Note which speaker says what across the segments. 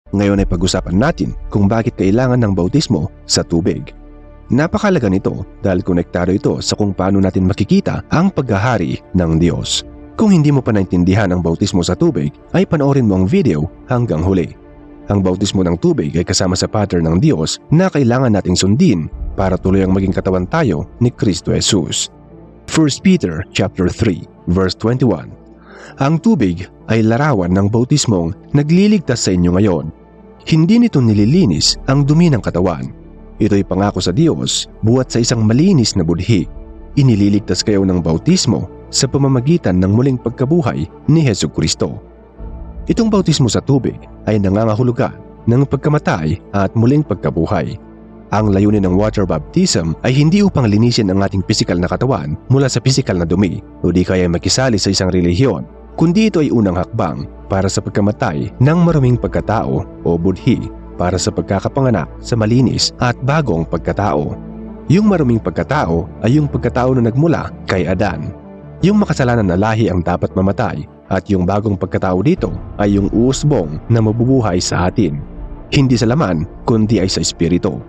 Speaker 1: Ngayon ay pag-usapan natin kung bakit kailangan ng bautismo sa tubig. Napakalaga nito dahil konektado ito sa kung paano natin makikita ang paghahari ng Diyos. Kung hindi mo pa naintindihan ang bautismo sa tubig, ay panoorin mo ang video hanggang huli. Ang bautismo ng tubig ay kasama sa pattern ng Diyos na kailangan nating sundin para tuluyang maging katawan tayo ni Kristo Jesus. 1 Peter chapter 3 verse 21. Ang tubig ay larawan ng bautismong nagliligtas sa inyo ngayon. Hindi nito nililinis ang dumi ng katawan. Ito'y pangako sa Diyos buhat sa isang malinis na budhi. Inililigtas kayo ng bautismo sa pamamagitan ng muling pagkabuhay ni Hesukristo. Itong bautismo sa tubig ay nangangahulugan ng pagkamatay at muling pagkabuhay. Ang layunin ng water baptism ay hindi upang linisin ang ating pisikal na katawan mula sa pisikal na dumi o di kaya makisali sa isang relihiyon, kundi ito ay unang hakbang para sa pagkamatay ng maruming pagkatao o budhi para sa pagkakapanganak sa malinis at bagong pagkatao. Yung maruming pagkatao ay yung pagkatao na nagmula kay Adan. Yung makasalanan na lahi ang dapat mamatay at yung bagong pagkatao dito ay yung uusbong na mabubuhay sa atin. Hindi sa laman kundi ay sa espiritu.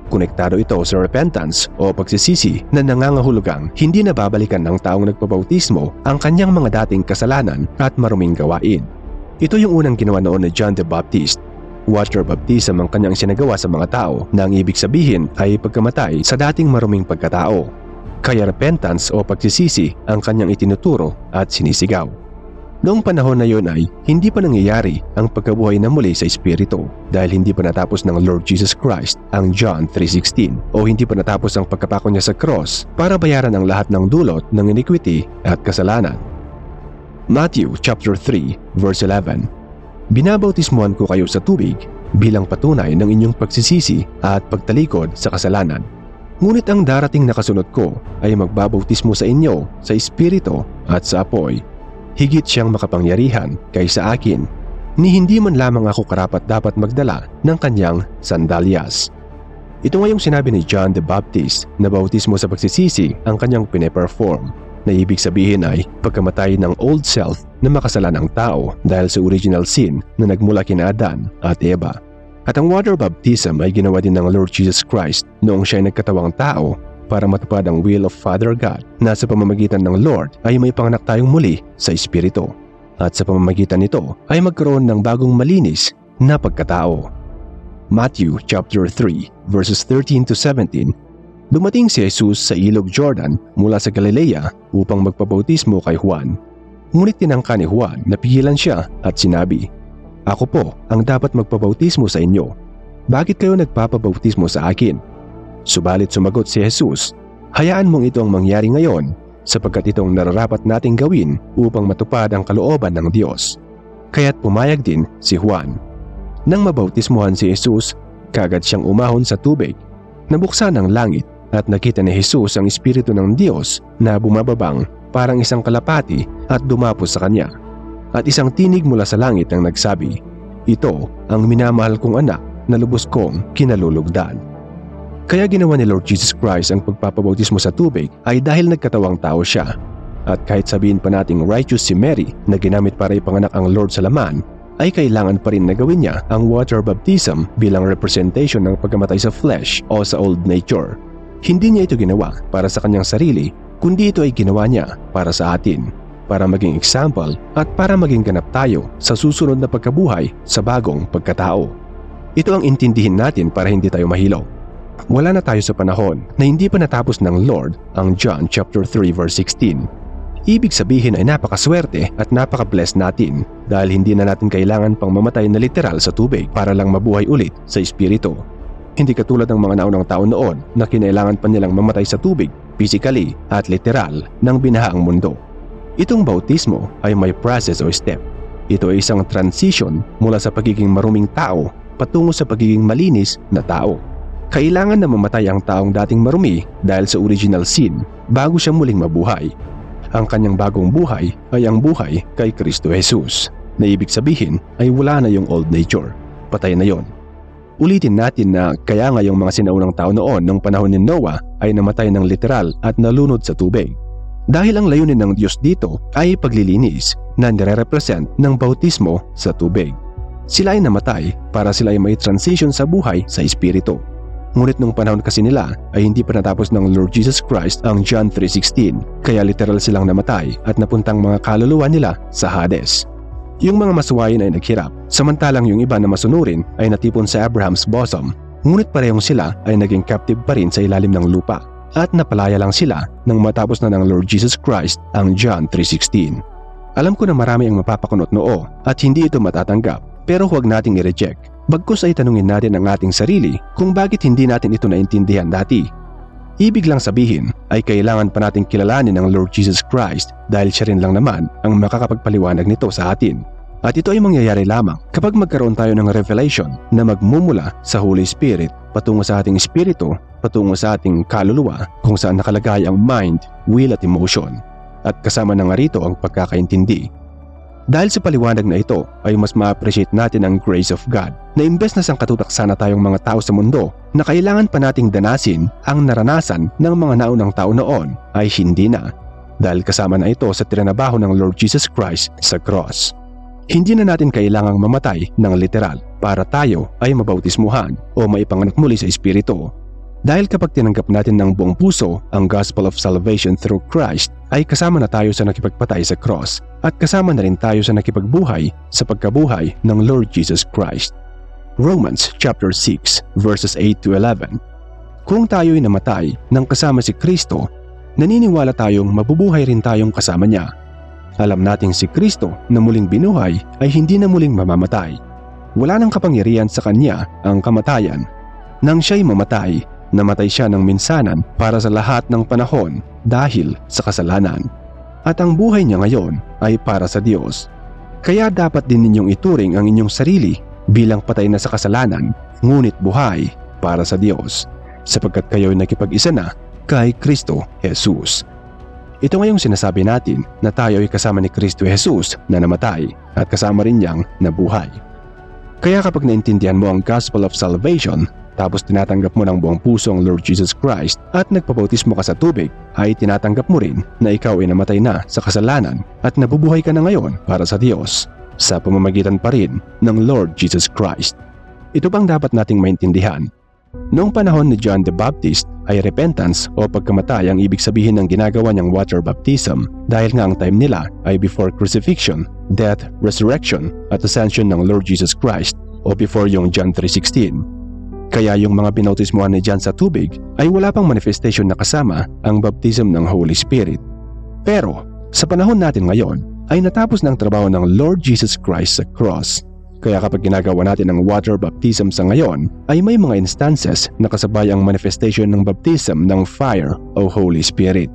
Speaker 1: Konektado ito sa repentance o pagsisisi na nangangahulugang hindi na babalikan ng taong nagpabautismo ang kanyang mga dating kasalanan at maruming gawain. Ito yung unang ginawa noon ni John the Baptist. Water baptism ang kanyang sinagawa sa mga tao na ang ibig sabihin ay pagkamatay sa dating maruming pagkatao. Kaya repentance o pagsisisi ang kanyang itinuturo at sinisigaw. Noong panahon na yun ay hindi pa nangyayari ang pagkabuhay na muli sa espiritu dahil hindi pa natapos ng Lord Jesus Christ ang John 3:16 o hindi pa natapos ang pagkapako niya sa cross para bayaran ang lahat ng dulot ng iniquity at kasalanan. Matthew chapter 3 verse 11. Binabautismuhan ko kayo sa tubig bilang patunay ng inyong pagsisisi at pagtalikod sa kasalanan. Ngunit ang darating na kasunod ko ay magbabautismo sa inyo sa espiritu at sa apoy. Higit siyang makapangyarihan kaysa akin, ni hindi man lamang ako karapat-dapat magdala ng kanyang sandalyas. Ito nga yung sinabi ni John the Baptist na bautismo sa pagsisisi ang kanyang pineperform, na ibig sabihin ay pagkamatay ng old self na makasalanang tao dahil sa original sin na nagmula kina Adan at Eva. At ang water baptism ay ginawa din ng Lord Jesus Christ noong siya ay nagkatawang tao para matupad ang will of Father God na sa pamamagitan ng Lord ay may panganak tayong muli sa espiritu. At sa pamamagitan nito ay magkaroon ng bagong malinis na pagkatao. Matthew chapter 3 verses 13 to 17. Dumating si Jesus sa ilog Jordan mula sa Galilea upang magpabautismo kay Juan. Ngunit tinangka ni Juan na pigilan siya at sinabi, "Ako po ang dapat magpabautismo sa inyo. Bakit kayo nagpapabautismo sa akin?" Subalit sumagot si Jesus, "Hayaan mong ito ang mangyari ngayon sapagkat itong nararapat nating gawin upang matupad ang kalooban ng Diyos." Kaya't pumayag din si Juan. Nang mabautismuhan si Jesus, kagad siyang umahon sa tubig. Nabuksan ang langit at nakita ni Jesus ang Espiritu ng Diyos na bumababang parang isang kalapati at dumapos sa kanya. At isang tinig mula sa langit ang nagsabi, "Ito ang minamahal kong anak na lubos kong kinalulugdan." Kaya ginawa ni Lord Jesus Christ ang pagpapabautismo sa tubig ay dahil nagkatawang tao siya. At kahit sabihin pa nating righteous si Mary na ginamit para ipanganak ang Lord sa laman, ay kailangan pa rin na gawin niya ang water baptism bilang representation ng pagkamatay sa flesh o sa old nature. Hindi niya ito ginawa para sa kanyang sarili, kundi ito ay ginawa niya para sa atin, para maging example at para maging ganap tayo sa susunod na pagkabuhay sa bagong pagkatao. Ito ang intindihin natin para hindi tayo mahilo. Wala na tayo sa panahon na hindi pa natapos ng Lord ang John chapter 3 verse 16. Ibig sabihin ay napakaswerte at napaka-blessed natin dahil hindi na natin kailangan pang mamatay na literal sa tubig para lang mabuhay ulit sa espiritu. Hindi katulad ng mga naunang tao noon na kinailangan pa nilang mamatay sa tubig, physically at literal ng binahaang mundo. Itong bautismo ay may process o step. Ito ay isang transition mula sa pagiging maruming tao patungo sa pagiging malinis na tao. Kailangan na mamatay ang taong dating marumi dahil sa original sin bago siya muling mabuhay. Ang kanyang bagong buhay ay ang buhay kay Kristo Jesus, na ibig sabihin ay wala na yung old nature. Patay na yon. Ulitin natin na kaya nga yung mga sinaunang tao noon ng panahon ni Noah ay namatay ng literal at nalunod sa tubig. Dahil ang layunin ng Diyos dito ay paglilinis na nire-represent ng bautismo sa tubig. Sila ay namatay para sila ay may transition sa buhay sa espiritu. Ngunit nung panahon kasi nila ay hindi pa natapos ng Lord Jesus Christ ang John 3:16, kaya literal silang namatay at napuntang mga kaluluwa nila sa Hades. Yung mga masuwayin ay naghirap, samantalang yung iba na masunurin ay natipon sa Abraham's bosom. Ngunit parehong sila ay naging captive pa rin sa ilalim ng lupa at napalaya lang sila nang matapos na ng Lord Jesus Christ ang John 3:16. Alam ko na marami ang mapapakunot noo at hindi ito matatanggap, pero huwag nating i-reject. Bagkus ay tanungin natin ang ating sarili kung bakit hindi natin ito naintindihan dati. Ibig lang sabihin ay kailangan pa nating kilalanin ang Lord Jesus Christ dahil siya rin lang naman ang makakapagpaliwanag nito sa atin. At ito ay mangyayari lamang kapag magkaroon tayo ng revelation na magmumula sa Holy Spirit patungo sa ating espiritu, patungo sa ating kaluluwa kung saan nakalagay ang mind, will at emotion. At kasama na nga rito ang pagkakaintindi. Dahil sa paliwanag na ito ay mas ma-appreciate natin ang grace of God na imbes na sangkatutak sana tayong mga tao sa mundo na kailangan pa nating danasin ang naranasan ng mga naunang tao noon ay hindi na dahil kasama na ito sa trinabaho ng Lord Jesus Christ sa cross. Hindi na natin kailangang mamatay ng literal para tayo ay mabautismuhan o maipanganak muli sa espiritu. Dahil kapag tinanggap natin ng buong puso ang gospel of salvation through Christ, ay kasama na tayo sa nakipagpatay sa cross at kasama na rin tayo sa nakipagbuhay sa pagkabuhay ng Lord Jesus Christ. Romans chapter 6 verses 8 to 11. Kung tayo'y namatay nang kasama si Kristo, naniniwala tayong mabubuhay rin tayong kasama niya. Alam nating si Kristo na muling binuhay ay hindi na muling mamamatay. Wala nang kapangyarihan sa kanya ang kamatayan. Nang siya'y mamatay, namatay siya ng minsanan para sa lahat ng panahon dahil sa kasalanan. At ang buhay niya ngayon ay para sa Diyos. Kaya dapat din ninyong ituring ang inyong sarili bilang patay na sa kasalanan, ngunit buhay para sa Diyos, sapagkat kayo'y nakipag-isa na kay Kristo Jesus. Ito ngayong sinasabi natin na tayo ay kasama ni Kristo Jesus na namatay at kasama rin niyang nabuhay. Kaya kapag naintindihan mo ang gospel of salvation, tapos tinatanggap mo ng buong puso ang Lord Jesus Christ at nagpabautismo ka sa tubig, ay tinatanggap mo rin na ikaw ay namatay na sa kasalanan at nabubuhay ka na ngayon para sa Diyos sa pamamagitan pa rin ng Lord Jesus Christ. Ito bang dapat nating maintindihan? Noong panahon ni John the Baptist ay repentance o pagkamatay ang ibig sabihin ng ginagawa niyang water baptism dahil nga ang time nila ay before crucifixion, death, resurrection at ascension ng Lord Jesus Christ o before yung John 3:16. Kaya yung mga binautismuhan ni John sa tubig ay wala pang manifestation na kasama ang baptism ng Holy Spirit. Pero sa panahon natin ngayon ay natapos ng trabaho ng Lord Jesus Christ sa cross. Kaya kapag ginagawa natin ang water baptism sa ngayon ay may mga instances na kasabay ang manifestation ng baptism ng fire o Holy Spirit.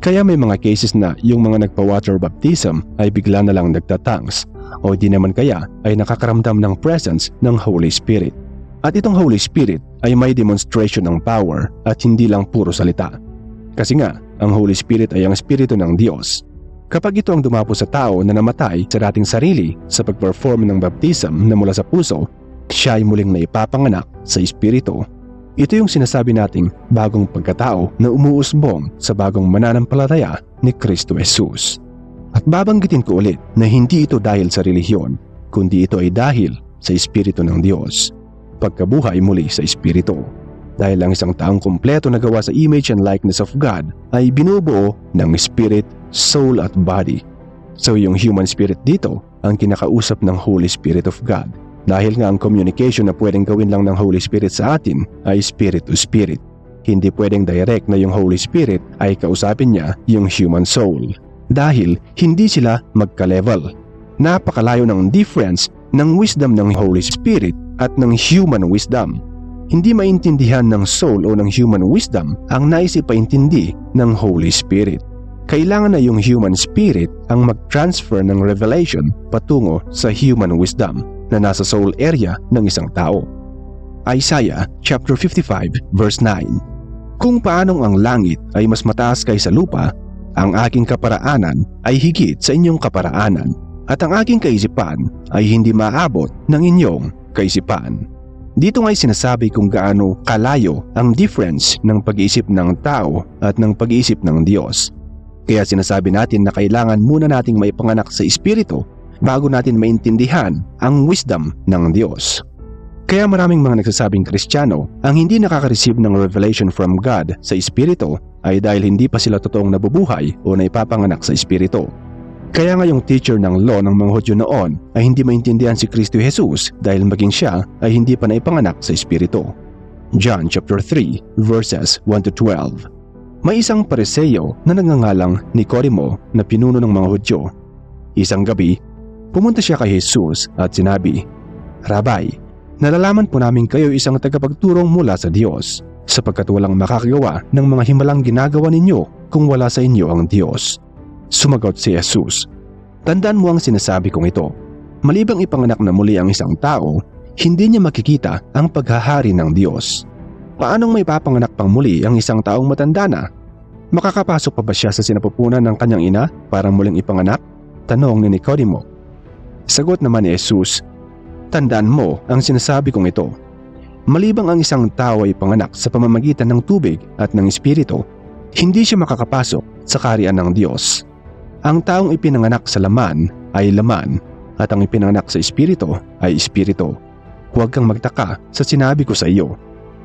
Speaker 1: Kaya may mga cases na yung mga nagpa-water baptism ay bigla na lang nagtatangs o di naman kaya ay nakakaramdam ng presence ng Holy Spirit. At itong Holy Spirit ay may demonstration ng power at hindi lang puro salita. Kasi nga, ang Holy Spirit ay ang Espiritu ng Diyos. Kapag ito ang dumapo sa tao na namatay sa dating sarili sa pag-perform ng baptism na mula sa puso, siya ay muling naipapanganak sa Espiritu. Ito yung sinasabi nating bagong pagkatao na umuusbong sa bagong mananampalataya ni Kristo Jesus. At babanggitin ko ulit na hindi ito dahil sa relihiyon, kundi ito ay dahil sa Espiritu ng Diyos. Pagkabuhay muli sa espiritu. Dahil ang isang taong kumpleto na gawa sa image and likeness of God ay binubuo ng spirit, soul at body. So yung human spirit dito ang kinakausap ng Holy Spirit of God. Dahil nga ang communication na pwedeng gawin lang ng Holy Spirit sa atin ay spirit to spirit. Hindi pwedeng direct na yung Holy Spirit ay kausapin niya yung human soul. Dahil hindi sila magka-level. Napakalayo ng difference ng wisdom ng Holy Spirit at ng human wisdom. Hindi maintindihan ng soul o ng human wisdom ang naisipaintindi ng Holy Spirit. Kailangan na yung human spirit ang mag-transfer ng revelation patungo sa human wisdom na nasa soul area ng isang tao. Isaiah chapter 55 verse 9. Kung paanong ang langit ay mas mataas kaysa lupa, ang aking kaparaanan ay higit sa inyong kaparaanan, at ang aking kaisipan ay hindi maabot ng inyong kaisipan. Dito nga'y sinasabi kung gaano kalayo ang difference ng pag-iisip ng tao at ng pag-iisip ng Diyos. Kaya sinasabi natin na kailangan muna nating maipanganak sa espiritu bago natin maintindihan ang wisdom ng Diyos. Kaya maraming mga nagsasabing Kristiyano ang hindi nakaka-receive ng revelation from God sa Espiritu ay dahil hindi pa sila totoong nabubuhay o naipapanganak sa Espiritu. Kaya nga yung teacher ng law ng mga Hudyo noon ay hindi maintindihan si Kristo Jesus dahil maging siya ay hindi pa naipanganak sa Espiritu. John chapter 3 verses 1 to 12. May isang Pariseo na nagngangalang Nicodemo na pinuno ng mga Hudyo. Isang gabi, pumunta siya kay Jesus at sinabi, "Rabay, nalalaman po namin kayo isang tagapagturong mula sa Diyos, sapagkat walang makakagawa ng mga himalang ginagawa ninyo kung wala sa inyo ang Diyos." Sumagot si Jesus, "Tandaan mo ang sinasabi kong ito. Malibang ipanganak na muli ang isang tao, hindi niya makikita ang paghahari ng Diyos." Paanong may papanganak pang muli ang isang taong matanda na? Makakapasok pa ba siya sa sinapupunan ng kanyang ina para muling ipanganak? Tanong ni Nicodemo. Sagot naman ni Jesus, "Tandaan mo ang sinasabi kong ito. Malibang ang isang tao ay panganak sa pamamagitan ng tubig at ng Espiritu, hindi siya makakapasok sa kaharian ng Diyos. Ang taong ipinanganak sa laman ay laman, at ang ipinanganak sa Espiritu ay Espiritu. Huwag kang magtaka sa sinabi ko sa iyo.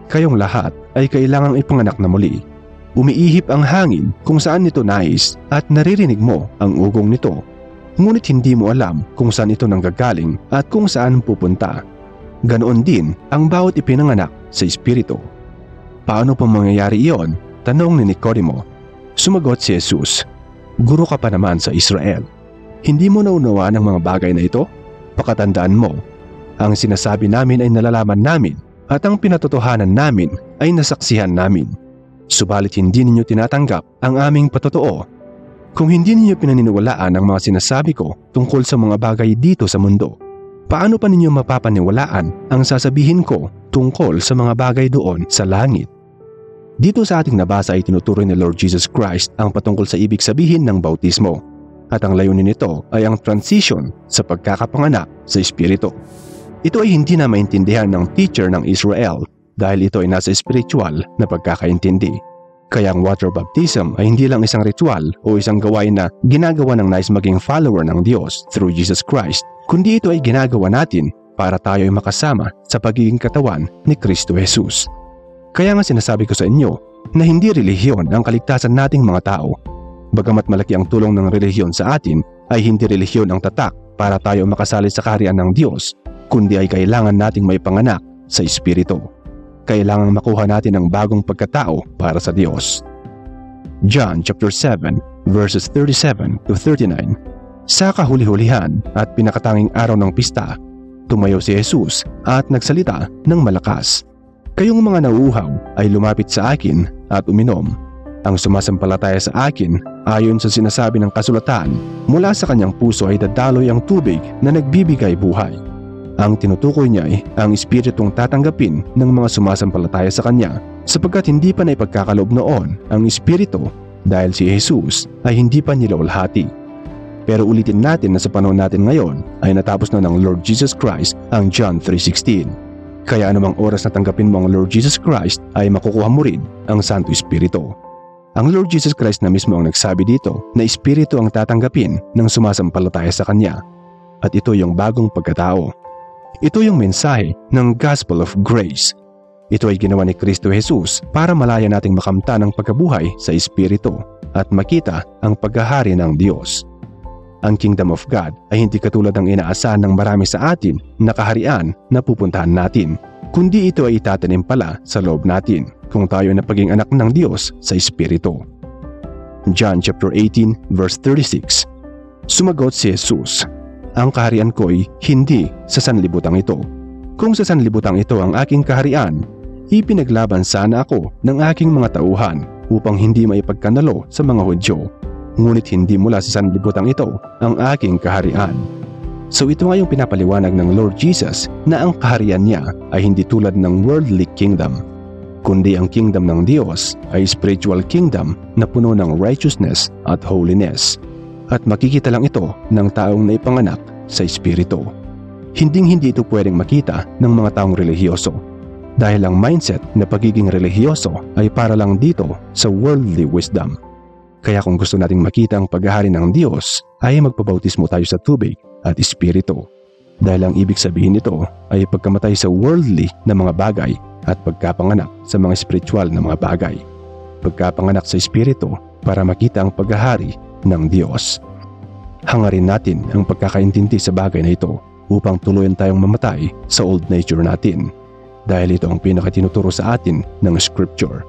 Speaker 1: Kayong lahat ay kailangang ipanganak na muli. Umiihip ang hangin kung saan nito nais at naririnig mo ang ugong nito. Ngunit hindi mo alam kung saan ito nanggagaling at kung saan pupunta. Ganoon din ang bawat ipinanganak sa Espiritu." Paano pa mangyayari iyon? Tanong ni Nicodemo. Sumagot si Jesus, "Guro ka pa naman sa Israel. Hindi mo naunawaan ang mga bagay na ito? Pakatandaan mo, ang sinasabi namin ay nalalaman namin at ang pinatotohanan namin ay nasaksihan namin. Subalit hindi ninyo tinatanggap ang aming patotoo. Kung hindi ninyo pinaniniwalaan ang mga sinasabi ko tungkol sa mga bagay dito sa mundo, paano pa ninyo mapapaniwalaan ang sasabihin ko tungkol sa mga bagay doon sa langit?" Dito sa ating nabasa ay tinuturo ni Lord Jesus Christ ang patungkol sa ibig sabihin ng bautismo, at ang layunin nito ay ang transition sa pagkakapanganak sa Espiritu. Ito ay hindi na maintindihan ng teacher ng Israel dahil ito ay nasa spiritual na pagkakaintindi. Kaya ang water baptism ay hindi lang isang ritual o isang gawain na ginagawa ng nais maging follower ng Diyos through Jesus Christ, kundi ito ay ginagawa natin para tayo ay makasama sa pagiging katawan ni Kristo Jesus. Kaya nga sinasabi ko sa inyo na hindi relihiyon ang kaligtasan nating mga tao. Bagamat malaki ang tulong ng relihiyon sa atin, ay hindi relihiyon ang tatak para tayo makasali sa kaharian ng Diyos, kundi ay kailangan nating may panganak sa Espiritu. Kailangan makuha natin ang bagong pagkatao para sa Diyos. John chapter 7 verses 37 to 39. Sa kahuli-hulihan at pinakatanging araw ng pista, tumayo si Jesus at nagsalita ng malakas. "Kayong mga nauuhaw ay lumapit sa akin at uminom. Ang sumasampalataya sa akin, ayon sa sinasabi ng kasulatan, mula sa kanyang puso ay dadaloy ang tubig na nagbibigay buhay." Ang tinutukoy niya ay ang Espiritong tatanggapin ng mga sumasampalataya sa kanya, sapagkat hindi pa naipagkakaloob noon ang Espiritu dahil si Jesus ay hindi pa nilawalhati. Pero ulitin natin na sa panahon natin ngayon ay natapos na ng Lord Jesus Christ ang John 3:16. Kaya anumang oras na tanggapin mo ang Lord Jesus Christ ay makukuha mo rin ang Santo Espiritu. Ang Lord Jesus Christ na mismo ang nagsabi dito na Espiritu ang tatanggapin ng sumasampalataya sa Kanya. At ito yung bagong pagkatao. Ito yung mensahe ng Gospel of Grace. Ito ay ginawa ni Kristo Jesus para malaya nating makamtan ang pagkabuhay sa Espiritu at makita ang paghahari ng Diyos. Ang Kingdom of God ay hindi katulad ng inaasahan ng marami sa atin na kaharian na pupuntahan natin, kundi ito ay itatanim pala sa loob natin kung tayo ay napaging anak ng Diyos sa Espiritu. John chapter 18 verse 36. Sumagot si Jesus, "Ang kaharian ko'y hindi sa sanlibutang ito. Kung sa sanlibutang ito ang aking kaharian, ipinaglaban sana ako ng aking mga tauhan upang hindi maipagkanalo sa mga Hudyo. Ngunit hindi mula sa sanlibutan ito ang aking kaharian." So ito nga yung pinapaliwanag ng Lord Jesus na ang kaharian niya ay hindi tulad ng worldly kingdom, kundi ang kingdom ng Diyos ay spiritual kingdom na puno ng righteousness at holiness. At makikita lang ito ng taong naipanganak sa Espiritu. Hinding-hindi ito pwedeng makita ng mga taong relihiyoso dahil ang mindset na pagiging relihiyoso ay para lang dito sa worldly wisdom. Kaya kung gusto nating makita ang paghahari ng Diyos, ay magpabautismo tayo sa tubig at espiritu. Dahil ang ibig sabihin nito ay pagkamatay sa worldly na mga bagay at pagkapanganak sa mga spiritual na mga bagay. Pagkapanganak sa espiritu para makita ang paghahari ng Diyos. Hangarin natin ang pagkakaintindi sa bagay na ito upang tuluyan tayong mamatay sa old nature natin. Dahil ito ang pinakatinuturo sa atin ng Scripture,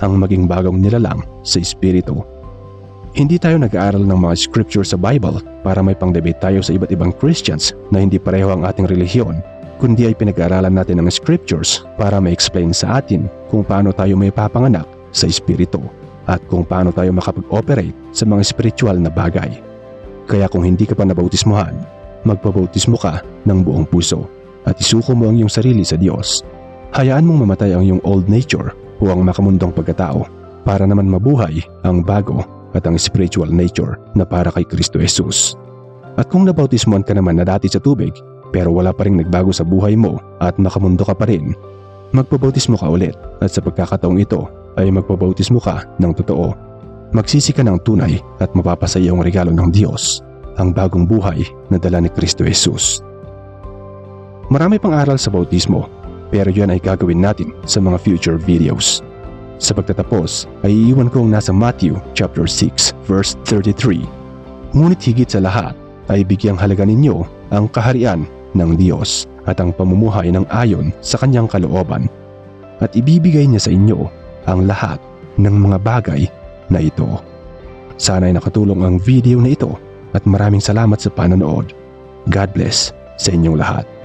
Speaker 1: ang maging bagong nilalang sa espiritu. Hindi tayo nag-aaral ng mga scripture sa Bible para may pang-debate tayo sa iba't ibang Christians na hindi pareho ang ating relihiyon, kundi ay pinag-aaralan natin ng scriptures para ma-explain sa atin kung paano tayo may papanganak sa espiritu at kung paano tayo makapag-operate sa mga spiritual na bagay. Kaya kung hindi ka pa nabautismuhan, magpabautismo ka ng buong puso at isuko mo ang iyong sarili sa Diyos. Hayaan mong mamatay ang iyong old nature o ang makamundong pagkatao para naman mabuhay ang bago at ang spiritual nature na para kay Kristo Jesus. At kung nabautismuhan ka naman na dati sa tubig pero wala pa rin nagbago sa buhay mo at makamundo ka pa rin, magpabautismo ka ulit at sa pagkakataong ito ay magpabautismo ka ng totoo. Magsisi ka ng tunay at mapapasa iyong regalo ng Diyos, ang bagong buhay na dala ni Kristo Jesus. Marami pang aral sa bautismo pero yan ay gagawin natin sa mga future videos. Sa pagtatapos ay iiwan ko ang nasa Matthew chapter 6 verse 33. Ngunit higit sa lahat ay bigyang halaga ninyo ang kaharian ng Diyos at ang pamumuhay ng ayon sa kanyang kalooban at ibibigay niya sa inyo ang lahat ng mga bagay na ito. Sana ay nakatulong ang video na ito at maraming salamat sa panonood. God bless sa inyong lahat.